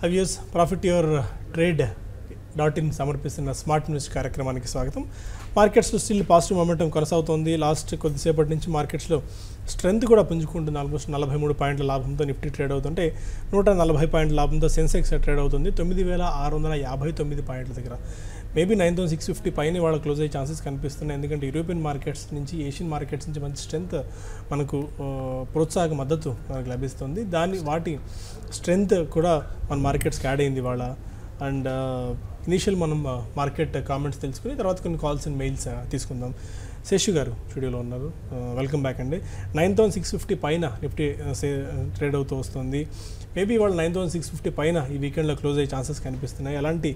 హవ్యూస్ profit your ట్రేడ్.in సమర్పిస్తున్న smart news కార్యక్రమానికి స్వాగతం. మార్కెట్స్లో స్టిల్ పాజిటివ్ మొమెంటం కొనసాగుతోంది. లాస్ట్ కొద్దిసేపటి నుంచి మార్కెట్స్లో స్ట్రెంత్ కూడా పుంజుకుంటుంది. ఆల్మోస్ట్ 43 పాయింట్ల లాభంతో నిఫ్టీ ట్రేడ్ అవుతుంటే 140 పాయింట్ల లాభంతో సెన్సెక్స్ ట్రేడ్ అవుతుంది 9659 పాయింట్ల దగ్గర. మేబీ 9650 పైన వాళ్ళ క్లోజ్ అయ్యే ఛాన్సెస్ కనిపిస్తున్నాయి. ఎందుకంటే యూరోపియన్ మార్కెట్స్ నుంచి ఏషియన్ మార్కెట్స్ నుంచి మంచి స్ట్రెంత్ మనకు ప్రోత్సాహక మద్దతు మనకు లభిస్తుంది. వాటి స్ట్రెంత్ కూడా మన మార్కెట్స్కి యాడ్ అయింది ఇవాళ. అండ్ ఇనీషియల్ మనం మార్కెట్ కామెంట్స్ తెలుసుకుని తర్వాత కొన్ని కాల్స్ అండ్ మెయిల్స్ తీసుకుందాం. శేషు గారు స్టూడియోలో ఉన్నారు, వెల్కమ్ బ్యాక్ అండి. 9650 పైన నిఫ్టీ ట్రేడ్ అవుతూ వస్తుంది. మేబీ వాళ్ళు 9650 పైన ఈ వీకెండ్లో క్లోజ్ అయ్యే ఛాన్సెస్ కనిపిస్తున్నాయి. ఎలాంటి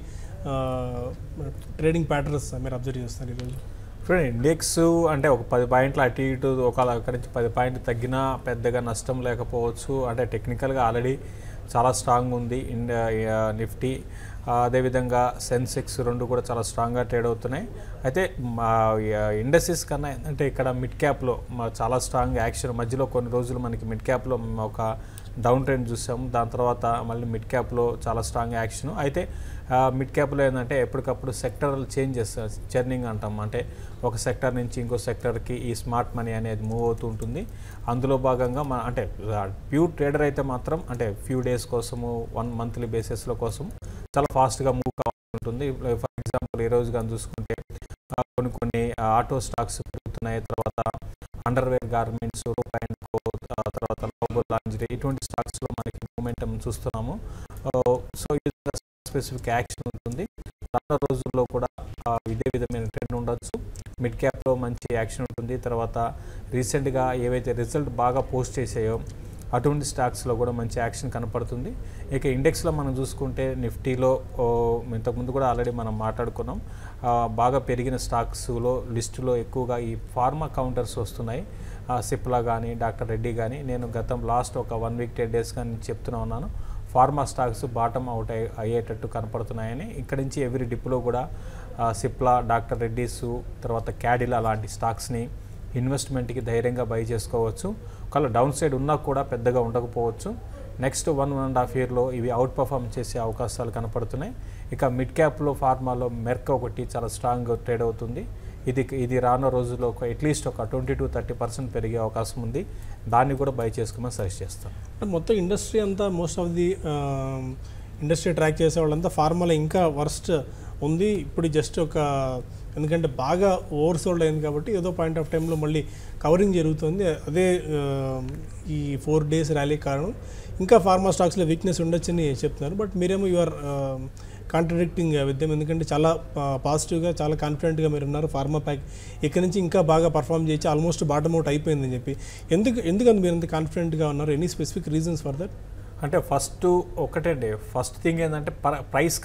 ట్రేడింగ్ ప్యాటర్న్స్ మీరు అబ్జర్వ్ చేస్తారు ఈరోజు? చూడండి, ఇండెక్స్ అంటే ఒక 10 పాయింట్లు అటు ఇటు అక్కడి నుంచి 10 పాయింట్లు తగ్గినా పెద్దగా నష్టం లేకపోవచ్చు. అంటే టెక్నికల్గా ఆల్రెడీ చాలా స్ట్రాంగ్ ఉంది నిఫ్టీ, అదేవిధంగా సెన్సెక్స్ రెండు కూడా చాలా స్ట్రాంగ్గా ట్రేడ్ అవుతున్నాయి. అయితే ఇండస్ట్రీస్ కన్నా ఏంటంటే ఇక్కడ మిడ్ క్యాప్లో చాలా స్ట్రాంగ్ యాక్షన్. మధ్యలో కొన్ని రోజులు మనకి మిడ్ క్యాప్లో ఒక డౌన్ ట్రెండ్ చూసాము, దాని తర్వాత మళ్ళీ మిడ్ క్యాప్లో చాలా స్ట్రాంగ్ యాక్షన్. అయితే మిడ్ క్యాప్లో ఏంటంటే ఎప్పటికప్పుడు సెక్టరల్ చేంజెస్, చర్నింగ్ అంటాం, అంటే ఒక సెక్టర్ నుంచి ఇంకో సెక్టర్కి ఈ స్మార్ట్ మనీ అనేది మూవ్ అవుతూ ఉంటుంది. అందులో భాగంగా అంటే ప్యూర్ ట్రేడర్ అయితే మాత్రం అంటే ఫ్యూ డేస్ కోసము 1 మంత్లీ బేసిస్లో కోసం చాలా ఫాస్ట్గా మూవ్ కావాల్సి ఉంటుంది. ఫర్ ఎగ్జాంపుల్ ఈ రోజు కానీ చూసుకుంటే కొన్ని ఆటో స్టాక్స్ పెరుగుతున్నాయి, తర్వాత అండర్వేర్ గార్మెంట్స్, రూపాయి అండ్ కో, తర్వాత నోబుల్ లాంజరీ, ఇటువంటి స్టాక్స్లో మనకి మూమెంటం చూస్తున్నాము. సో ఇది స్పెసిఫిక్ యాక్షన్ ఉంటుంది. రానున్న రోజుల్లో కూడా ఇదే విధమైన ట్రెండ్ ఉండొచ్చు. మిడ్ క్యాప్లో మంచి యాక్షన్ ఉంటుంది. తర్వాత రీసెంట్గా ఏవైతే రిజల్ట్ బాగా పోస్ట్ చేసాయో అటువంటి స్టాక్స్లో కూడా మంచి యాక్షన్ కనపడుతుంది. ఇక ఇండెక్స్లో మనం చూసుకుంటే నిఫ్టీలో ఇంతకుముందు కూడా ఆల్రెడీ మనం మాట్లాడుకున్నాం, బాగా పెరిగిన స్టాక్స్లో లిస్టులో ఎక్కువగా ఈ ఫార్మా కౌంటర్స్ వస్తున్నాయి. సిప్లా కానీ డాక్టర్ రెడ్డి కానీ, నేను లాస్ట్ ఒక 1 వీక్ 10 డేస్ కానీ చెప్తూనే ఉన్నాను, ఫార్మా స్టాక్స్ బాటమ్ అవుట్ అయ్యేటట్టు కనపడుతున్నాయని. ఇక్కడి నుంచి ఎవ్రీ డిప్లో కూడా సిప్లా, డాక్టర్ రెడ్డీస్, తర్వాత క్యాడిలా లాంటి స్టాక్స్ని ఇన్వెస్ట్మెంట్కి ధైర్యంగా బై చేసుకోవచ్చు. ఒకవేళ డౌన్ సైడ్ ఉన్నా కూడా పెద్దగా ఉండకపోవచ్చు. నెక్స్ట్ 1.5 ఇయర్లో ఇవి అవుట్ పర్ఫామ్ చేసే అవకాశాలు కనపడుతున్నాయి. ఇక మిడ్ క్యాప్లో ఫార్మాలో మెర్క్ ఒకటి చాలా స్ట్రాంగ్ ట్రేడ్ అవుతుంది. ఇది రానున్న రోజుల్లో అట్లీస్ట్ ఒక 20-30% పెరిగే అవకాశం ఉంది. దాన్ని కూడా బై చేసుకోమని సజెస్ట్ చేస్తాను. మొత్తం ఇండస్ట్రీ అంతా most of the industry track చేసే వాళ్ళంతా ఫార్మాలో ఇంకా వర్స్ట్ ఉంది. ఇప్పుడు జస్ట్ ఎందుకంటే బాగా ఓవర్సోల్డ్ అయింది కాబట్టి ఏదో పాయింట్ ఆఫ్ టైంలో మళ్ళీ కవరింగ్ జరుగుతుంది. అదే ఈ 4 డేస్ ర్యాలీ కారణం. ఇంకా ఫార్మా స్టాక్స్లో వీక్నెస్ ఉండొచ్చని చెప్తున్నారు. బట్ మీరేమో యూఆర్ కాంట్రడిక్టింగ్ విత్ దెమ్. ఎందుకంటే చాలా పాజిటివ్గా, చాలా కాన్ఫిడెంట్గా మీరు ఉన్నారు. ఫార్మా ప్యాక్ ఇక్కడ నుంచి ఇంకా బాగా పర్ఫామ్ చేయొచ్చు, ఆల్మోస్ట్ బాటమ్ అవుట్ అయిపోయిందని చెప్పి. ఎందుకంటే మీరు అంత కాన్ఫిడెంట్గా ఉన్నారు? Any specific reasons for that? అంటే ఫస్ట్ థింగ్ ఏంటంటే ప్రైస్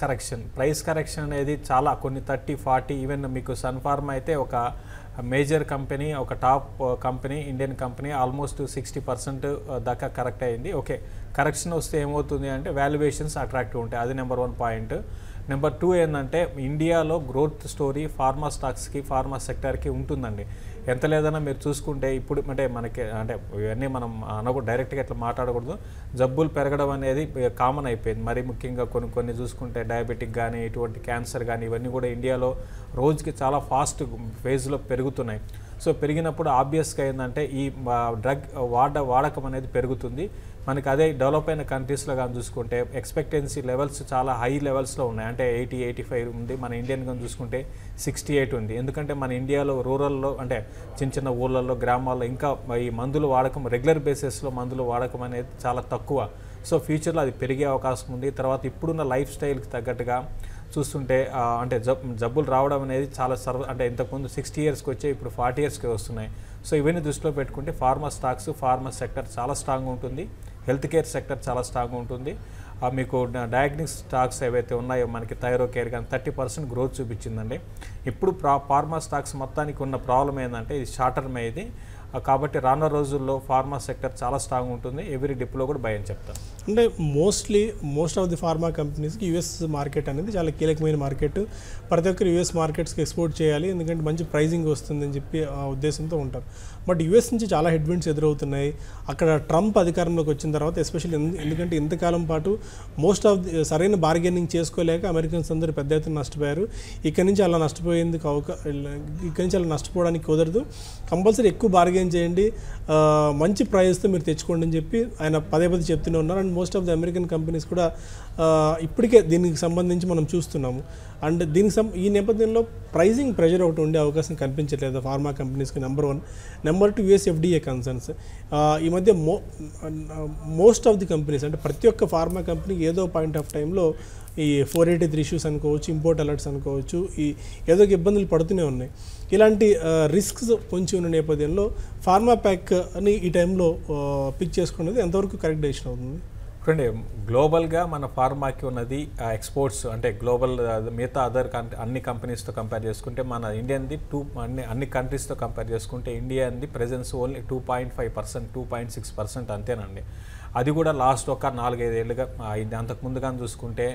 కరెక్షన్ అనేది చాలా కొన్ని 30-40, ఈవెన్ మీకు సన్ ఫార్మా అయితే ఒక మేజర్ కంపెనీ, ఒక top company, Indian company, almost 60% దాకా కరెక్ట్ అయింది. ఓకే, కరెక్షన్ వస్తే ఏమవుతుంది అంటే వాల్యుయేషన్స్ అట్రాక్టివ్ ఉంటాయి, అది నెంబర్ 1 పాయింట్. నెంబర్ 2 ఏంటంటే ఇండియాలో గ్రోత్ స్టోరీ ఫార్మా స్టాక్స్కి, ఫార్మా సెక్టర్కి ఉంటుందండి. ఎంత లేదన్నా మీరు చూసుకుంటే ఇప్పుడు అంటే మనకి అంటే ఇవన్నీ మనం డైరెక్ట్గా ఇట్లా మాట్లాడకూడదు, జబ్బులు పెరగడం అనేది కామన్ అయిపోయింది. మరి ముఖ్యంగా కొన్ని చూసుకుంటే డయాబెటిక్ కానీ, ఇటువంటి క్యాన్సర్ కానీ, ఇవన్నీ కూడా ఇండియాలో రోజుకి చాలా ఫాస్ట్ ఫేజ్లో పెరుగుతున్నాయి. సో పెరిగినప్పుడు ఆబ్వియస్గా ఏంటంటే ఈ డ్రగ్ వాడకం అనేది పెరుగుతుంది. మనకి అదే డెవలప్ అయిన కంట్రీస్లో కానీ చూసుకుంటే ఎక్స్పెక్టెన్సీ లెవెల్స్ చాలా హై లెవెల్స్లో ఉన్నాయి. అంటే 80-85 ఉంది. మన ఇండియన్ కానీ చూసుకుంటే 68 ఉంది. ఎందుకంటే మన ఇండియాలో రూరల్లో అంటే చిన్న ఊళ్ళల్లో, గ్రామాల్లో ఇంకా ఈ మందుల వాడకం, రెగ్యులర్ బేసిస్లో మందుల వాడకం అనేది చాలా తక్కువ. సో ఫ్యూచర్లో అది పెరిగే అవకాశం ఉంది. తర్వాత ఇప్పుడున్న లైఫ్ స్టైల్కి తగ్గట్టుగా చూస్తుంటే అంటే జబ్బులు రావడం అనేది చాలా అంటే ఇంతకుముందు 60 ఇయర్స్కి వచ్చే ఇప్పుడు 40 ఇయర్స్కి వస్తున్నాయి. సో ఇవన్నీ దృష్టిలో పెట్టుకుంటే ఫార్మా స్టాక్స్, ఫార్మా సెక్టర్ చాలా స్ట్రాంగ్ ఉంటుంది. హెల్త్ కేర్ సెక్టర్ చాలా స్ట్రాంగ్ ఉంటుంది. మీకు డయాగ్నోస్టిక్ స్టాక్స్ ఏవైతే ఉన్నాయో మనకి థైరో కేర్ కానీ 30% గ్రోత్ చూపించిందండి. ఇప్పుడు ఫార్మా స్టాక్స్ మొత్తానికి ఉన్న ప్రాబ్లం ఏంటంటే ఇది షార్ట్ టర్మ్. ఇది కాబట్టి రానున్న రోజుల్లో ఫార్మా సెక్టర్ చాలా స్ట్రాంగ్ ఉంటుంది. ఎవ్రీ డిప్లో కూడా బై అని చెప్తాను. అంటే మోస్ట్ ఆఫ్ ది ఫార్మా కంపెనీస్కి యూఎస్ మార్కెట్ అనేది చాలా కీలకమైన మార్కెట్. ప్రతి ఒక్కరు యూఎస్ మార్కెట్స్కి ఎక్స్పోర్ట్ చేయాలి, ఎందుకంటే మంచి ప్రైజింగ్ వస్తుందని చెప్పి ఆ ఉద్దేశంతో ఉంటారు. బట్ యూఎస్ నుంచి చాలా హెడ్విండ్స్ ఎదురవుతున్నాయి. అక్కడ ట్రంప్ అధికారంలోకి వచ్చిన తర్వాత ఎస్పెషల్లీ ఎందుకంటే ఇంతకాలం పాటు మోస్ట్ ఆఫ్ ది సరైన బార్గెనింగ్ చేసుకోలేక అమెరికన్స్ అందరూ పెద్ద ఎత్తున నష్టపోయారు. ఇక్కడి నుంచి అలా నష్టపోవడానికి కుదరదు. కంపల్సరీ ఎక్కువ బార్గెన్ చేయండి, మంచి ప్రైస్తో మీరు తెచ్చుకోండి అని చెప్పి ఆయన పదే చెప్తూనే ఉన్నారు. And most of the American companies కూడా ఇప్పటికే దీనికి సంబంధించి మనం చూస్తున్నాము. అండ్ ఈ నేపథ్యంలో ప్రైజింగ్ ప్రెషర్ ఒకటి ఉండే అవకాశం కనిపించట్లేదు ఫార్మా కంపెనీస్కి. Number 1. Number 2 US FDA concerns. ఈ మధ్య మోస్ట్ ఆఫ్ ది కంపెనీస్ అంటే ప్రతి ఒక్క ఫార్మా కంపెనీ ఏదో పాయింట్ ఆఫ్ టైంలో ఈ 483 ఇష్యూస్ అనుకోవచ్చు, ఇంపోర్ట్ అలర్ట్స్ అనుకోవచ్చు, ఏదో ఒక ఇబ్బందులు పడుతూనే ఉన్నాయి. ఇలాంటి రిస్క్స్ పొంచి ఉన్న నేపథ్యంలో ఫార్మా ప్యాక్ అని ఈ టైంలో పిక్ చేసుకున్నది ఎంతవరకు కరెక్ట్ డెసిషన్ అవుతుంది? చూడండి, గ్లోబల్గా మన ఫార్మాకి ఉన్నది ఎక్స్పోర్ట్స్ అంటే గ్లోబల్ మిగతా అదర్ అన్ని కంపెనీస్తో కంపేర్ చేసుకుంటే మన ఇండియన్ది అన్ని కంట్రీస్తో కంపేర్ చేసుకుంటే ఇండియాది ప్రెజెన్స్ ఓన్లీ 2.5%, 2.6% అంతేనండి. అది కూడా లాస్ట్ ఒక 4-5 ఏళ్ళుగా అంతకుముందు కానీ చూసుకుంటే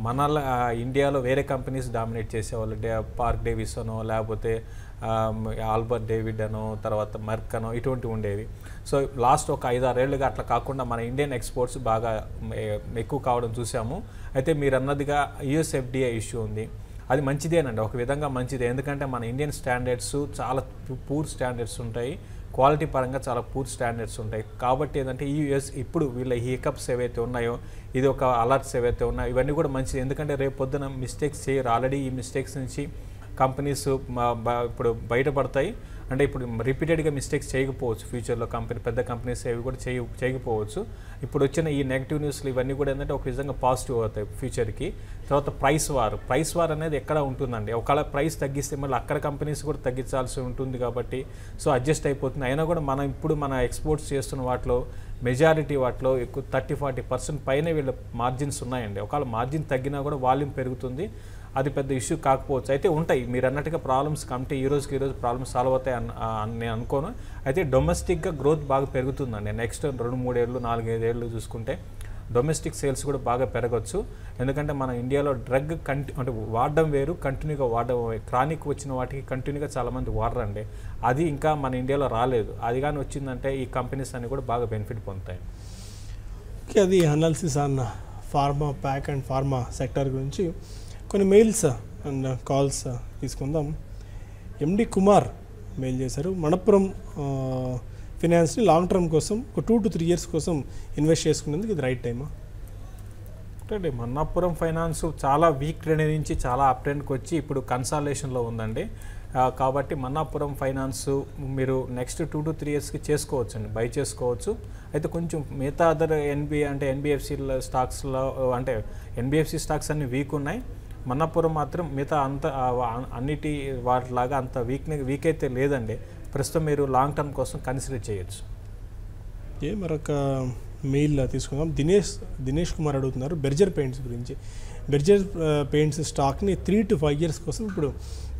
మన ఇండియాలో వేరే కంపెనీస్ డామినేట్ చేసేవాళ్ళు. పార్క్ డేవిస్ అనో లేకపోతే ఆల్బర్ట్ డేవిడ్ అనో తర్వాత మర్క్ అనో ఇటువంటివి ఉండేవి. సో లాస్ట్ ఒక 5-6 ఏళ్ళుగా అట్లా కాకుండా మన ఇండియన్ ఎక్స్పోర్ట్స్ బాగా ఎక్కువ కావడం చూసాము. అయితే మీరు అన్నదిగా యూఎస్ ఎఫ్డిఏ ఇష్యూ ఉంది, అది మంచిదేనండి, ఒక విధంగా మంచిదే. ఎందుకంటే మన ఇండియన్ స్టాండర్డ్స్ చాలా పూర్ స్టాండర్డ్స్ ఉంటాయి, క్వాలిటీ పరంగా చాలా పూర్ స్టాండర్డ్స్ ఉంటాయి. కాబట్టి ఏంటంటే యూఎస్ ఇప్పుడు వీళ్ళ హికప్స్ ఏవైతే ఉన్నాయో, ఇది ఒక అలర్ట్స్ ఏవైతే ఉన్నాయో ఇవన్నీ కూడా మంచిది. ఎందుకంటే రేపు పొద్దున మిస్టేక్స్ చేయరు. ఆల్రెడీ ఈ మిస్టేక్స్ నుంచి కంపెనీస్ ఇప్పుడు బయటపడతాయి. అంటే ఇప్పుడు రిపీటెడ్గా మిస్టేక్స్ చేయకపోవచ్చు ఫ్యూచర్లో పెద్ద కంపెనీస్ ఏవి కూడా చేయకపోవచ్చు. ఇప్పుడు వచ్చిన ఈ నెగిటివ్ న్యూస్లు ఇవన్నీ కూడా ఏంటంటే ఒక విధంగా పాజిటివ్ అవుతాయి ఫ్యూచర్కి. తర్వాత ప్రైస్ వార్ అనేది ఎక్కడ ఉంటుందండి. ఒకవేళ ప్రైస్ తగ్గిస్తే మళ్ళీ అక్కడ కంపెనీస్ కూడా తగ్గించాల్సి ఉంటుంది కాబట్టి సో అడ్జస్ట్ అయిపోతుంది. అయినా కూడా మన ఎక్స్పోర్ట్స్ చేస్తున్న వాటిలో మెజారిటీ వాటిలో ఎక్కువ 30-40% పైన వీళ్ళ మార్జిన్స్ ఉన్నాయండి. ఒకవేళ మార్జిన్ తగ్గినా కూడా వాల్యూమ్ పెరుగుతుంది, అది పెద్ద ఇష్యూ కాకపోవచ్చు. అయితే ఉంటాయి మీరు అన్నట్టుగా ప్రాబ్లమ్స్ కంటే ఈ రోజు ప్రాబ్లమ్స్ సాల్వ్ అవుతాయి నేను అనుకోను. అయితే డొమెస్టిక్గా గ్రోత్ బాగా పెరుగుతుందండి. నెక్స్ట్ 2-3 ఏళ్ళు 4-5 ఏళ్ళు చూసుకుంటే డొమెస్టిక్ సేల్స్ కూడా బాగా పెరగచ్చు. ఎందుకంటే మన ఇండియాలో డ్రగ్ అంటే వాడడం వేరు, కంటిన్యూగా వాడడం, క్రానిక్ వచ్చిన వాటికి కంటిన్యూగా చాలామంది వాడరండి. అది ఇంకా మన ఇండియాలో రాలేదు. అది కానీ వచ్చిందంటే ఈ కంపెనీస్ అన్ని కూడా బాగా బెనిఫిట్ పొందుతాయి. ఓకే, అది అనాలిసిస్ అన్న pharma pack and pharma sector గురించి కొన్ని మెయిల్స్ అండ్ కాల్స్ తీసుకుందాం. ఎండి కుమార్ మెయిల్ చేశారు. మణప్పురం ఫినాన్స్ని లాంగ్ టర్మ్ కోసం ఒక 2 to 3 years కోసం ఇన్వెస్ట్ చేసుకునేందుకు ఇది రైట్ టైమా? అంటే మణప్పురం ఫైనాన్స్ చాలా వీక్ ట్రెండ్ నుంచి చాలా అప్ ట్రెండ్కి వచ్చి ఇప్పుడు కన్సాలేషన్లో ఉందండి. కాబట్టి మణప్పురం ఫైనాన్స్ మీరు నెక్స్ట్ 2 to 3 yearsకి చేసుకోవచ్చు అండి, బై చేసుకోవచ్చు. అయితే కొంచెం మిగతా అదర్ ఎన్బిఎఫ్సి స్టాక్స్లో అంటే ఎన్బిఎఫ్సి స్టాక్స్ అన్ని వీక్ ఉన్నాయి. మణప్పురం మాత్రం మిగతా అన్నిటి వాటిలాగా అంత వీక్ అయితే లేదండి. ప్రస్తుతం మీరు లాంగ్ టర్మ్ కోసం కన్సిడర్ చేయొచ్చు. మరొక మెయిల్ తీసుకుందాం. దినేష్ కుమార్ అడుగుతున్నారు బెర్జర్ పెయింట్స్ గురించి. బెర్జర్ పెయింట్స్ స్టాక్ని 3 to 5 years కోసం ఇప్పుడు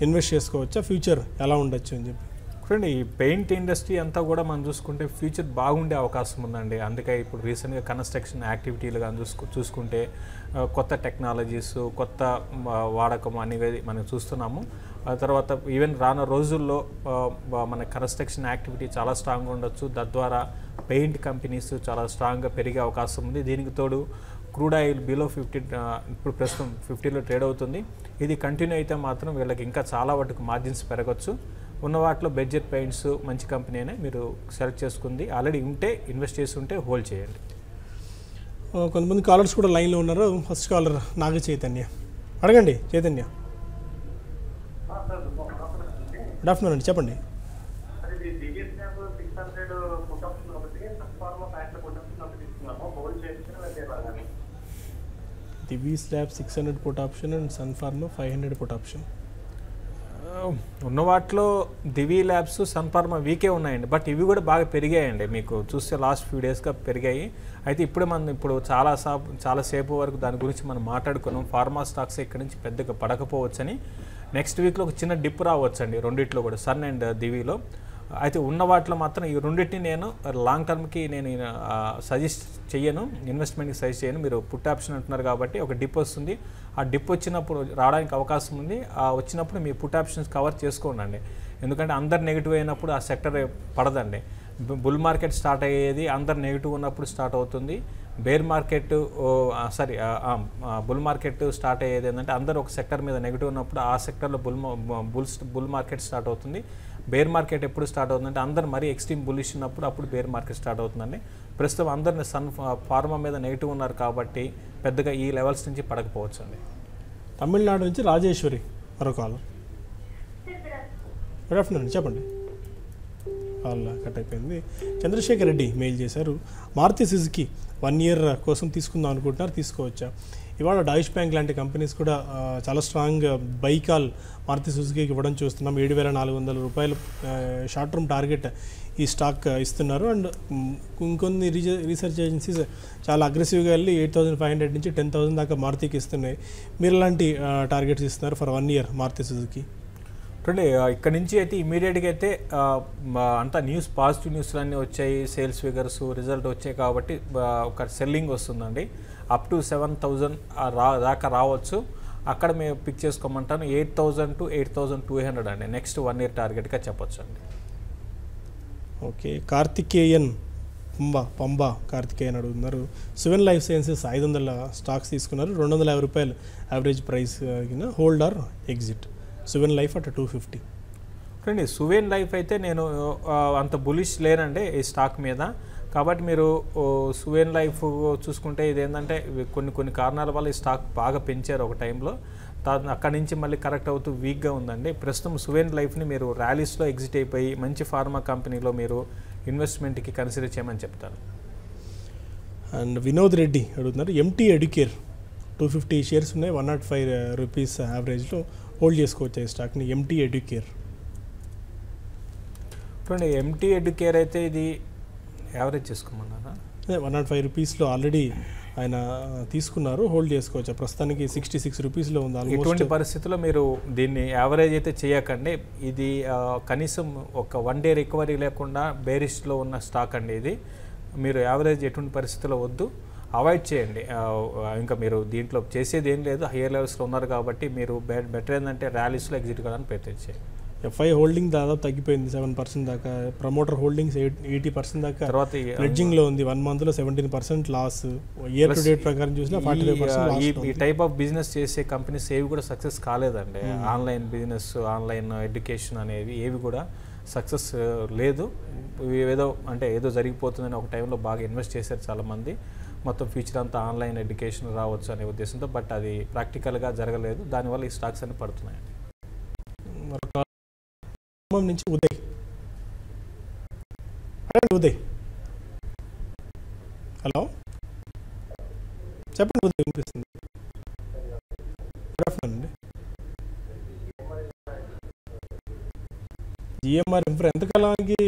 ఇన్వెస్ట్ చేసుకోవచ్చా, ఫ్యూచర్ ఎలా ఉండొచ్చు అని చెప్పి? చూడండి, ఈ పెయింట్ ఇండస్ట్రీ అంతా కూడా మనం చూసుకుంటే ఫ్యూచర్ బాగుండే అవకాశం ఉందండి. అందుకే ఇప్పుడు రీసెంట్గా కన్స్ట్రక్షన్ యాక్టివిటీలు కానీ చూసుకుంటే కొత్త టెక్నాలజీస్, కొత్త వాడకం అనేవి మనం చూస్తున్నాము. ఆ తర్వాత ఈవెన్ రానున్న రోజుల్లో మన కన్స్ట్రక్షన్ యాక్టివిటీ చాలా స్ట్రాంగ్గా ఉండొచ్చు. తద్వారా పెయింట్ కంపెనీస్ చాలా స్ట్రాంగ్గా పెరిగే అవకాశం ఉంది. దీనికి తోడు క్రూడ్ ఆయిల్ బిలో 50 ఇప్పుడు ప్రస్తుతం 50లో ట్రేడ్ అవుతుంది. ఇది కంటిన్యూ అయితే మాత్రం వీళ్ళకి ఇంకా చాలా వాటికి మార్జిన్స్ పెరగచ్చు. ఉన్న వాటిలో బెర్జర్ పెయింట్స్ మంచి కంపెనీ అయినా మీరు సెలెక్ట్ చేసుకుంది ఆల్రెడీ ఉంటే ఇన్వెస్ట్ చేసి ఉంటే హోల్డ్ చేయండి. కొంతమంది కాలర్స్ కూడా లైన్లో ఉన్నారు. ఫస్ట్ కాలర్ నాగ చైతన్య, అడగండి చైతన్య. గుడ్ ఆఫ్టర్నూన్ అండి, చెప్పండి. Divi's lab 600 put option and Sun Pharma 500 put option. ఉన్న వాటిలో దివీ ల్యాబ్స్, సన్ ఫార్మా వీకే ఉన్నాయండి. బట్ ఇవి కూడా బాగా పెరిగాయండి. మీకు చూస్తే లాస్ట్ ఫ్యూ డేస్గా పెరిగాయి. అయితే ఇప్పుడు చాలాసేపు వరకు దాని గురించి మనం మాట్లాడుకున్నాం. ఫార్మా స్టాక్స్ ఇక్కడ నుంచి పెద్దగా పడకపోవచ్చని. నెక్స్ట్ వీక్లో ఒక చిన్న డిప్ రావచ్చండి రెండిట్లో కూడా, సన్ అండ్ దివీలో. అయితే ఉన్న వాటిలో మాత్రం ఈ రెండింటిని నేను లాంగ్ టర్మ్కి నేను సజెస్ట్ చేయను, ఇన్వెస్ట్మెంట్కి సజెస్ట్ చేయను. మీరు పుట్ ఆప్షన్ అంటున్నారు కాబట్టి ఒక డిప్ వస్తుంది, ఆ డిప్ వచ్చినప్పుడు రావడానికి అవకాశం ఉంది, ఆ వచ్చినప్పుడు మీ పుట్ ఆప్షన్స్ కవర్ చేసుకోండి. ఎందుకంటే అందరు నెగిటివ్ అయినప్పుడు ఆ సెక్టర్ పడదండి. బుల్ మార్కెట్ స్టార్ట్ అయ్యేది అందరు నెగిటివ్ ఉన్నప్పుడు స్టార్ట్ అవుతుంది. Bear market bull market start అయ్యేది ఏంటంటే అందరూ ఒక సెక్టర్ మీద నెగిటివ్ ఉన్నప్పుడు ఆ సెక్టర్లో బుల్ మార్కెట్ స్టార్ట్ అవుతుంది. బేర్ మార్కెట్ ఎప్పుడు స్టార్ట్ అవుతుందంటే అందరు మరీ ఎక్స్ట్రీమ్ బుల్లిష్ ఉన్నప్పుడు అప్పుడు బేర్ మార్కెట్ స్టార్ట్ అవుతుందండి. ప్రస్తుతం అందరిని ఫార్మా మీద నెగిటివ్ ఉన్నారు కాబట్టి పెద్దగా ఈ లెవెల్స్ నుంచి పడకపోవచ్చు అండి. తమిళనాడు నుంచి రాజేశ్వరి మరో కాల్. గుడ్ ఆఫ్టర్నూన్, చెప్పండి. కాల్ కట్ అయిపోయింది. చంద్రశేఖర్ రెడ్డి మెయిల్ చేశారు, మారుతి సుజుకి 1 year కోసం తీసుకుందాం అనుకుంటున్నారు, తీసుకోవచ్చా? ఇవాళ డాయిష్ బ్యాంక్ లాంటి కంపెనీస్ కూడా చాలా స్ట్రాంగ్ బై కాల్ మారుతి సుజుకీకి ఇవ్వడం చూస్తున్నాం. 7,400 రూపాయలు షార్ట్ టర్మ్ టార్గెట్ ఈ స్టాక్ ఇస్తున్నారు. అండ్ ఇంకొన్ని రీసెర్చ్ ఏజెన్సీస్ చాలా అగ్రెసివ్గా వెళ్ళి 8,500 నుంచి 10,000 దాకా మారుతికి ఇస్తున్నాయి. మీరు ఎలాంటి టార్గెట్స్ ఇస్తున్నారు ఫర్ 1 year మారుతి సుజుకి? చూడండి, ఇక్కడ నుంచి అయితే ఇమీడియట్గా అయితే అంతా పాజిటివ్ న్యూస్లు అన్నీ వచ్చాయి, సేల్స్ ఫిగర్స్ రిజల్ట్ వచ్చాయి కాబట్టి ఒక సెల్లింగ్ వస్తుందండి. అప్ టు 7,000 దాకా రావచ్చు. అక్కడ మేము పిక్ చేసుకోమంటాను 8,000 to 8,200 అండి నెక్స్ట్ 1 year టార్గెట్గా చెప్పొచ్చు అండి. ఓకే, కార్తికేయన్ పంబా కార్తికేయన్ అడుగుతున్నారు, సువెన్ లైఫ్ సైన్సెస్ 500 స్టాక్స్ తీసుకున్నారు, 250 రూపాయలు average price, hold or exit? Suven life at 250. చూడండి, సువెన్ లైఫ్ అయితే నేను అంత బులిష్ లేనండి ఈ స్టాక్ మీద. కాబట్టి మీరు సువెన్ లైఫ్ చూసుకుంటే ఇది ఏంటంటే కొన్ని కారణాల వల్ల ఈ స్టాక్ బాగా పెంచారు ఒక టైంలో, అక్కడి నుంచి మళ్ళీ కరెక్ట్ అవుతూ వీక్గా ఉందండి. ప్రస్తుతం సువెన్ లైఫ్ని మీరు ర్యాలీస్లో ఎగ్జిట్ అయిపోయి మంచి ఫార్మా కంపెనీలో మీరు ఇన్వెస్ట్మెంట్కి కన్సిడర్ చేయమని చెప్తాను. అండ్ వినోద్ రెడ్డి అడుగుతున్నారు, ఎంటీ ఎడ్యుకేర్ 250 షేర్స్ ఉన్నాయి, 105 రూపీస్ యావరేజ్లో హోల్డ్ చేసుకోవచ్చు ఈ స్టాక్ని. ఎంటీ ఎడ్యుకేర్ చూడండి, ఎంటీ ఎడ్యుకేర్ అయితే ఇది యావరేజ్ చేసుకోమన్నారా? 105 రూపీస్లో ఆల్రెడీ ఆయన తీసుకున్నారు, హోల్డ్ చేసుకోవచ్చు. ప్రస్తుతానికి 66 రూపీస్లో ఉంది. ఇటువంటి పరిస్థితుల్లో మీరు దీన్ని యావరేజ్ అయితే చేయకండి. ఇది కనీసం ఒక 1 day రికవరీ లేకుండా బేరిష్లో ఉన్న స్టాక్ అండి ఇది. మీరు యావరేజ్ ఎటువంటి పరిస్థితుల్లో వద్దు, అవాయిడ్ చేయండి. ఇంకా మీరు దీంట్లో చేసేది ఏం లేదు, హయ్యర్ లెవెల్స్లో ఉన్నారు కాబట్టి మీరు బెటర్ ఏంటంటే ర్యాలీస్లో ఎగ్జిట్ కావడానికి ప్రయత్నం చేయండి. ఎఫ్ఐ హోల్డింగ్ దాదాపు తగ్గిపోయింది 7% దాకా, ప్రమోటర్ హోల్డింగ్స్ 80% దాకా తర్వాత హెడ్జింగ్లో ఉంది. 1 monthలో 17% లాస్, ఇయర్ టు డేట్ ప్రకారం చూసినా 45%. ఈ టైప్ ఆఫ్ బిజినెస్ చేసే కంపెనీస్ ఏవి కూడా సక్సెస్ కాలేదండి. ఆన్లైన్ బిజినెస్, ఆన్లైన్ ఎడ్యుకేషన్ అనేవి ఏవి కూడా సక్సెస్ లేదు. ఏదో జరిగిపోతుందని ఒక టైంలో బాగా ఇన్వెస్ట్ చేశారు చాలామంది, మొత్తం ఫ్యూచర్ అంతా ఆన్లైన్ ఎడ్యుకేషన్ రావచ్చు అనే ఉద్దేశంతో, బట్ అది ప్రాక్టికల్గా జరగలేదు. దానివల్ల ఈ స్టాక్స్ అన్ని పడుతున్నాయండి. నుంచి ఉదయ్ ఉదయ్ హలో చెప్పండి. ఉదయ్ వినిపిస్తుంది. అండి జిఎంఆర్ ఇన్ఫ్రా ఎంతకాలానికి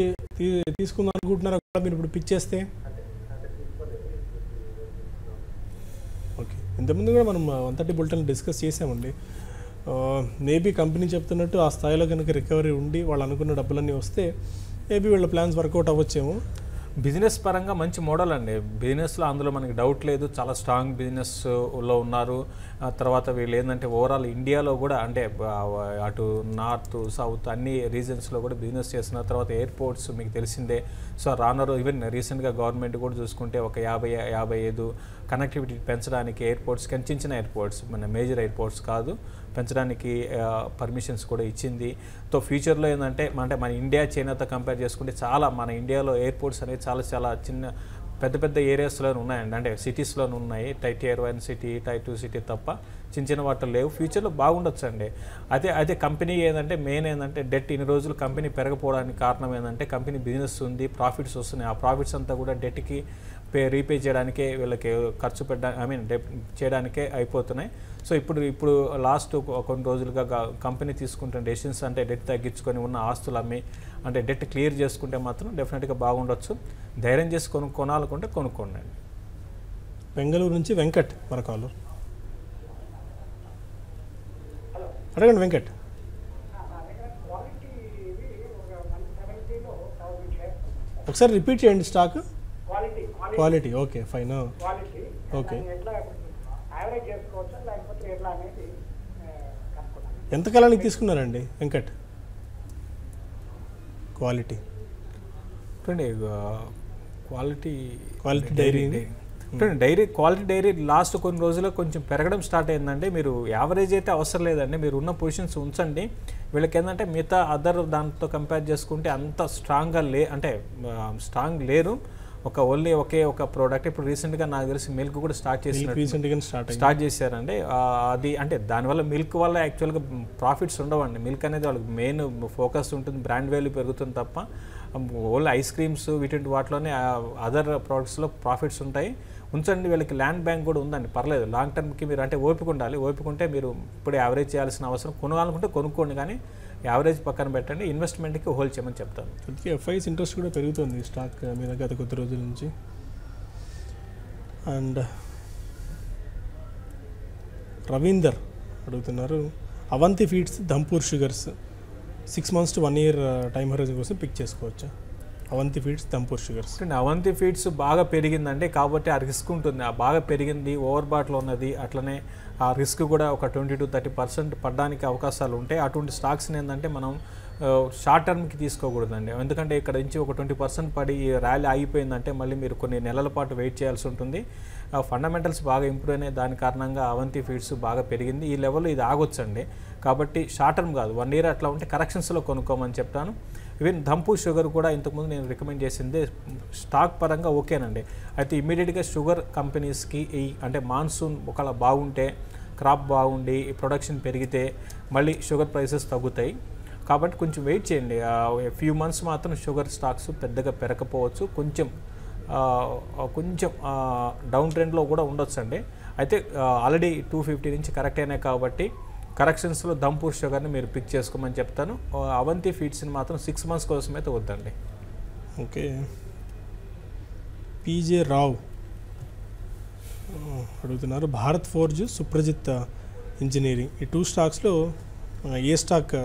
తీసుకుందాం అనుకుంటున్నారో మీరు ఇప్పుడు పిచ్ చేస్తే? ఓకే, ఇంతకుముందు కూడా మనం 130 బులెటిన్ డిస్కస్ చేసామండి. మేబీ కంపెనీ చెప్తున్నట్టు ఆ స్థాయిలో కనుక రికవరీ ఉండి వాళ్ళు అనుకున్న డబ్బులన్నీ వస్తే మేబీ వీళ్ళ ప్లాన్స్ వర్కౌట్ అవ్వచ్చేమో. బిజినెస్ పరంగా మంచి మోడల్ అండి. బిజినెస్లో అందులో మనకి డౌట్ లేదు, చాలా స్ట్రాంగ్ బిజినెస్లో ఉన్నారు. తర్వాత వీళ్ళు ఏంటంటే ఓవరాల్ ఇండియాలో కూడా అంటే అటు నార్త్ సౌత్ అన్ని రీజన్స్లో కూడా బిజినెస్ చేస్తున్నారు. తర్వాత ఎయిర్పోర్ట్స్ మీకు తెలిసిందే. సో రానరు ఈవెన్ రీసెంట్గా గవర్నమెంట్ కూడా చూసుకుంటే ఒక 55 కనెక్టివిటీ పెంచడానికి ఎయిర్పోర్ట్స్, కానీ చిన్న ఎయిర్పోర్ట్స్, మన మేజర్ ఎయిర్పోర్ట్స్ కాదు, పెంచడానికి పర్మిషన్స్ కూడా ఇచ్చింది. సో ఫ్యూచర్లో ఏంటంటే మన ఇండియా చైనాతో కంపేర్ చేసుకుంటే చాలా మన ఇండియాలో ఎయిర్పోర్ట్స్ అనేది చాలా చిన్న పెద్ద ఏరియాస్లో ఉన్నాయండి. అంటే సిటీస్లోనే ఉన్నాయి, Tier 1 సిటీ, Tier 2 సిటీ తప్ప చిన్న వాటిలో లేవు. ఫ్యూచర్లో బాగుండొచ్చు అండి. అయితే కంపెనీ మెయిన్ ఏంటంటే డెట్ ఇన్ని రోజులు కంపెనీ పెరగపోవడానికి కారణం ఏంటంటే కంపెనీ బిజినెస్ ఉంది, ప్రాఫిట్స్ వస్తున్నాయి. ఆ ప్రాఫిట్స్ అంతా కూడా డెట్కి రీపే చేయడానికే వీళ్ళకి ఖర్చు చేయడానికే అయిపోతున్నాయి. సో ఇప్పుడు లాస్ట్ కొన్ని రోజులుగా కంపెనీ తీసుకుంటున్న డెసిషన్స్ అంటే డెట్ తగ్గించుకొని ఉన్న ఆస్తులు అమ్మి అంటే డెట్ క్లియర్ చేసుకుంటే మాత్రం డెఫినెట్గా బాగుండొచ్చు. ధైర్యం చేసి కొనాలనుకుంటే కొనుక్కోండి. బెంగళూరు నుంచి వెంకట్ మరొకరు అడగండి. వెంకట్ ఒకసారి రిపీట్ చేయండి stock. Quality quality, okay fine. Quality okay. ఎట్లా యావరేజ్ చేసుకోవచ్చా లేకపోతే ఎట్లా అనేది కనుక్కున్నాను. ఎంత కాలానికి తీసుకున్నారండి వెంకట్? క్వాలిటీ చూడండి quality dairy dairy quality dairy last కొన్ని రోజుల్లో కొంచెం పెరగడం స్టార్ట్ అయిందండి. మీరు యావరేజ్ అయితే అవసరం లేదండి, మీరు ఉన్న పొజిషన్స్ ఉంచండి. వీళ్ళకి ఏంటంటే మిగతా అదర్ దాంతో కంపేర్ చేసుకుంటే అంత స్ట్రాంగ్గా స్ట్రాంగ్ లేరు. ఓన్లీ ఒకే ఒక ప్రోడక్ట్. ఇప్పుడు రీసెంట్గా నాకు తెలిసి మిల్క్ కూడా స్టార్ట్ చేశారండి. అది అంటే దానివల్ల మిల్క్ వల్ల యాక్చువల్గా ప్రాఫిట్స్ ఉండవండి. మిల్క్ అనేది వాళ్ళకి మెయిన్ ఫోకస్ ఉంటుంది, బ్రాండ్ వాల్యూ పెరుగుతుంది తప్ప ఓన్లీ ఐస్ క్రీమ్స్ వీటి వాటిలోనే అదర్ ప్రోడక్ట్స్లో ప్రాఫిట్స్ ఉంటాయి. ఉంచండి. వీళ్ళకి ల్యాండ్ బ్యాంక్ కూడా ఉందండి, పర్లేదు. లాంగ్ టర్మ్కి మీరు అంటే ఓపిక ఉండాలి. ఓపిక ఉంటే మీరు ఇప్పుడు యావరేజ్ చేయాల్సిన అవసరం, కొనాలనుకుంటే కొనుక్కోండి, కానీ యావరేజ్ పక్కన పెట్టండి. ఇన్వెస్ట్మెంట్కి హోల్డ్ చేయమని చెప్తాను. ఎఫ్ఐస్ ఇంట్రెస్ట్ కూడా పెరుగుతుంది స్టాక్ మీద గత కొద్ది రోజుల నుంచి. అండ్ రవీందర్ అడుగుతున్నారు, Avanti feeds Dhampur sugars 6 months to 1 year time horizon కోసం పిక్ చేసుకోవచ్చా? Avanti feeds Dhampur sugars. Avanti feeds బాగా పెరిగిందండి, కాబట్టి ఆ రిస్క్ ఉంటుంది. ఆ బాగా పెరిగింది, ఓవర్ బాట్లో ఉన్నది, అట్లనే ఆ రిస్క్ కూడా ఒక 20 to 30% పడడానికి అవకాశాలు ఉంటాయి. అటువంటి స్టాక్స్ని ఏంటంటే మనం షార్ట్ టర్మ్కి తీసుకోకూడదండి. ఎందుకంటే ఇక్కడ నుంచి ఒక 20% పడి ర్యాలీ ఆగిపోయిందంటే మళ్ళీ మీరు కొన్ని నెలల పాటు వెయిట్ చేయాల్సి ఉంటుంది. ఫండమెంటల్స్ బాగా ఇంప్రూవ్ అయినాయి, దాని కారణంగా అవంతి ఫీడ్స్ బాగా పెరిగింది. ఈ లెవెల్లో ఇది ఆగొచ్చండి, కాబట్టి షార్ట్ టర్మ్ కాదు, 1 year అట్లా ఉంటే కరెక్షన్స్లో కొనుక్కోమని చెప్తాను. ఈవెన్ ధంపూర్ షుగర్ కూడా ఇంతకుముందు నేను రికమెండ్ చేసింది స్టాక్ పరంగా ఓకేనండి. అయితే ఇమీడియట్గా షుగర్ కంపెనీస్కి అంటే మాన్సూన్ ఒకవేళ బాగుంటే, క్రాప్ బాగుండి ప్రొడక్షన్ పెరిగితే మళ్ళీ షుగర్ ప్రైసెస్ తగ్గుతాయి. కాబట్టి కొంచెం వెయిట్ చేయండి. ఫ్యూ మంత్స్ మాత్రం షుగర్ స్టాక్స్ పెద్దగా పెరగకపోవచ్చు, కొంచెం డౌన్ ట్రెండ్లో కూడా ఉండొచ్చు అండి. అయితే ఆల్రెడీ 250 నుంచి కరెక్ట్ అయినాయి కాబట్టి కరెక్షన్స్లో ధంపూర్ షుగర్ని మీరు పిక్ చేసుకోమని చెప్తాను. అవంతి ఫీడ్స్ని మాత్రం 6 months కోసం అయితే వద్దండి. ఓకే. పీజే రావ్ అడుగుతున్నారు, భారత్ ఫోర్జ్, సుప్రజిత్ ఇంజనీరింగ్, ఈ 2 స్టాక్స్లో ఏ స్టాక్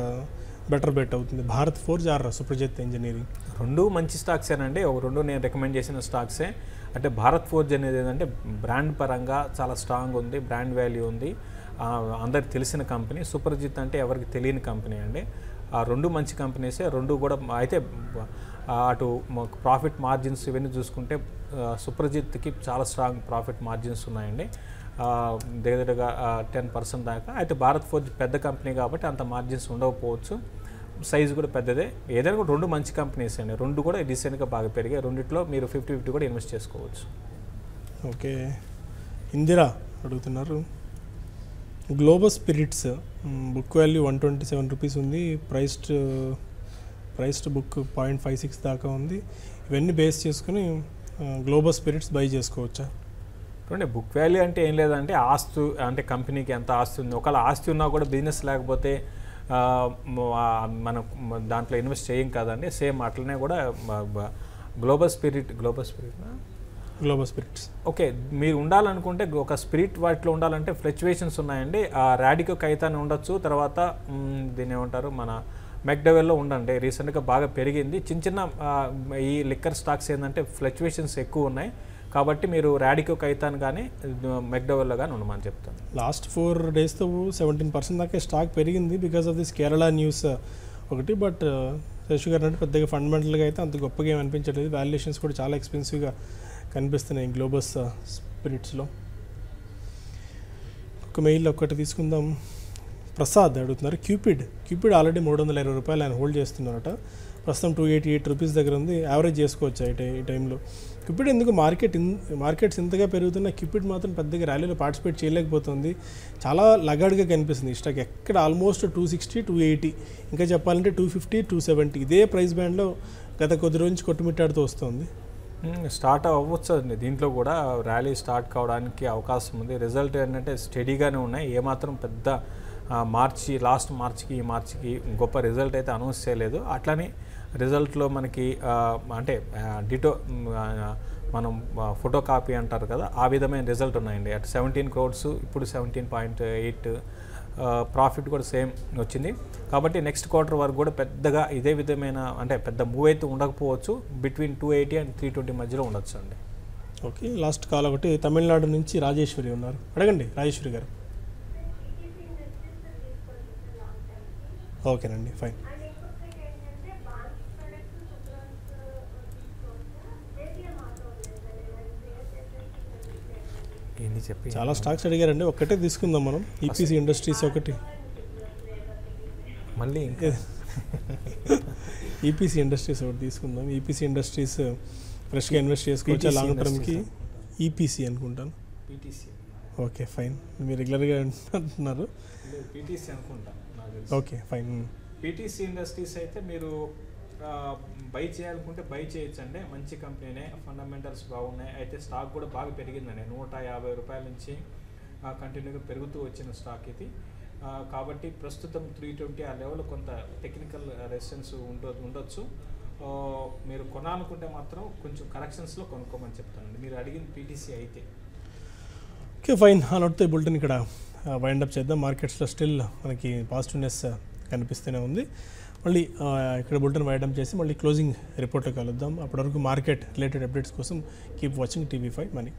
బెటర్ బెట్ అవుతుంది? Bharat Forge or Suprajit engineering? 2 మంచి స్టాక్సేనండి. 2 నేను రికమెండ్ చేసిన స్టాక్సే. అంటే భారత్ ఫోర్జ్ అనేది ఏంటంటే బ్రాండ్ పరంగా చాలా స్ట్రాంగ్ ఉంది, బ్రాండ్ వాల్యూ ఉంది, అందరికి తెలిసిన కంపెనీ. సుప్రజిత్ అంటే ఎవరికి తెలియని కంపెనీ అండి. ఆ 2 మంచి కంపెనీసే. 2 కూడా అయితే అటు ప్రాఫిట్ మార్జిన్స్ ఇవన్నీ చూసుకుంటే సుప్రజిత్కి చాలా స్ట్రాంగ్ ప్రాఫిట్ మార్జిన్స్ ఉన్నాయండి, దగ్గరగా 10% దాకా. అయితే భారత్ ఫోర్జ్ పెద్ద కంపెనీ కాబట్టి అంత మార్జిన్స్ ఉండకపోవచ్చు, సైజు కూడా పెద్దదే. ఏదైనా కూడా 2 మంచి కంపెనీస్ అండి, 2 కూడా రీసెంట్గా బాగా పెరిగాయి. రెండిట్లో మీరు 50-50 కూడా ఇన్వెస్ట్ చేసుకోవచ్చు. ఓకే. ఇందిరా అడుగుతున్నారు, global spirits book value 127 rupees ఉంది, ప్రైస్డ్ బుక్ 0.56 దాకా ఉంది. ఇవన్నీ బేస్ చేసుకుని గ్లోబల్ స్పిరిట్స్ బై చేసుకోవచ్చా? చూడండి, బుక్ వాల్యూ అంటే ఏం లేదంటే ఆస్తు, అంటే కంపెనీకి ఎంత ఆస్తి ఉంది. ఒకవేళ ఆస్తి ఉన్నా కూడా బిజినెస్ లేకపోతే మనం దాంట్లో ఇన్వెస్ట్ చేయం కదండి. సేమ్ అట్లనే కూడా గ్లోబల్ స్పిరిట్స్ ఓకే. మీరు ఉండాలనుకుంటే ఒక స్పిరిట్ వాటిలో ఉండాలంటే ఫ్లక్చువేషన్స్ ఉన్నాయండి. రాడికో కైతాన్ ఉండొచ్చు, తర్వాత దీన్ని ఏమంటారు మన మెక్డవెల్లో ఉండండి. రీసెంట్గా బాగా పెరిగింది. చిన్న ఈ లిక్కర్ స్టాక్స్ ఏంటంటే ఫ్లక్చువేషన్స్ ఎక్కువ ఉన్నాయి, కాబట్టి మీరు రాడికో కైతాన్ కానీ మెక్డవెల్లో కానీ ఉండమని చెప్తాను. లాస్ట్ 4 daysతో 17% దాకా స్టాక్ పెరిగింది because of this Kerala news ఒకటి. బట్ శశి గారు అంటే పెద్దగా ఫండమెంటల్గా అయితే అంత గొప్పగా ఏమి అనిపించలేదు. వాల్యుయేషన్స్ కూడా చాలా ఎక్స్పెన్సివ్గా కనిపిస్తున్నాయి గ్లోబల్ స్పిరిట్స్లో. ఒక మెయిల్ ఒక్కటి తీసుకుందాం. ప్రసాద్ అడుగుతున్నారు, క్యూపిడ్ ఆల్రెడీ 320 రూపాయలు ఆయన హోల్డ్ చేస్తున్నారట. ప్రస్తుతం 288 రూపీస్ దగ్గర ఉంది. యావరేజ్ చేసుకోవచ్చు ఈ టైంలో. క్యూపిడ్ ఎందుకు మార్కెట్స్ ఇంతగా పెరుగుతున్నా క్యూపిడ్ మాత్రం పెద్దగా ర్యాలీలో పార్టిసిపేట్ చేయలేకపోతుంది. చాలా లగాడ్గా కనిపిస్తుంది. స్టాక్ ఎక్కడ ఆల్మోస్ట్ 260, 280, ఇంకా చెప్పాలంటే 250, 270 ఇదే ప్రైస్ బ్యాండ్లో గత కొద్ది రోజు నుంచి కొట్టుమిట్టాడుతూ వస్తుంది. స్టార్ట్ అవ్వచ్చు అండి. దీంట్లో కూడా ర్యాలీ స్టార్ట్ కావడానికి అవకాశం ఉంది. రిజల్ట్ ఏంటంటే స్టడీగానే ఉన్నాయి. ఏమాత్రం పెద్ద లాస్ట్ మార్చికి ఈ మార్చికి గొప్ప రిజల్ట్ అయితే అనౌన్స్ చేయలేదు. అట్లనే రిజల్ట్లో మనకి అంటే డిటో మనం ఫోటో కాపీ అంటారు కదా, ఆ విధమైన రిజల్ట్ ఉన్నాయండి. అటు 17 crores, ఇప్పుడు 17.8 ప్రాఫిట్ కూడా సేమ్ వచ్చింది. కాబట్టి నెక్స్ట్ క్వార్టర్ వరకు కూడా పెద్దగా ఇదే విధమైన అంటే పెద్ద మూవ్ అయితే ఉండకపోవచ్చు, బిట్వీన్ 280 and 320 మధ్యలో ఉండొచ్చు అండి. ఓకే, లాస్ట్ కాల్ ఒకటి తమిళనాడు నుంచి రాజేశ్వరి ఉన్నారు, అడగండి రాజేశ్వరి గారు. ఓకేనండి, ఫైన్. ఏంటి చెప్పి చాలా స్టాక్స్ అడిగారండి, ఒక్కటే తీసుకుందాం మనం. ఈపీసీ ఇండస్ట్రీస్ ఒకటి, మళ్ళీ ఈపీసీ ఇండస్ట్రీస్ ఒకటి తీసుకుందాం. ఈపీసీ ఇండస్ట్రీస్ ఫ్రెష్గా ఇన్వెస్ట్ చేసుకోవచ్చు లాంగ్ టర్మ్కి. ఈపీసీ అనుకుంటాను. పీటీసీ. Okay, fine. మీరు రెగ్యులర్గా అంటున్నారు. పీటీసీ అనుకుంటా. Okay, fine. పీటీసీ ఇండస్ట్రీస్ అయితే మీరు బై చేయాలనుకుంటే బై చేయొచ్చండి, మంచి కంపెనీనే, ఫండమెంటల్స్ బాగున్నాయి. అయితే స్టాక్ కూడా బాగా పెరిగిందండి, 150 రూపాయల నుంచి కంటిన్యూగా పెరుగుతూ వచ్చిన స్టాక్ ఇది. కాబట్టి ప్రస్తుతం 320 ఆ లెవెల్ కొంత టెక్నికల్ రెసిస్టెన్స్ ఉండొచ్చు. మీరు కొనాలనుకుంటే మాత్రం కొంచెం కరెక్షన్స్లో కొనుక్కోమని చెప్తానండి, మీరు అడిగిన పీటీసీ అయితే. Okay, fine. ఆ నోట్తో ఈ బులెటిన్ ఇక్కడ వైండప్ చేద్దాం. మార్కెట్స్లో స్టిల్ మనకి పాజిటివ్నెస్ కనిపిస్తూనే ఉంది. మళ్ళీ ఇక్కడ బులెటిన్ వైండప్ చేసి మళ్ళీ క్లోజింగ్ రిపోర్ట్లో కలుద్దాం. అప్పటివరకు మార్కెట్ రిలేటెడ్ అప్డేట్స్ కోసం కీప్ వాచింగ్ TV5 Money.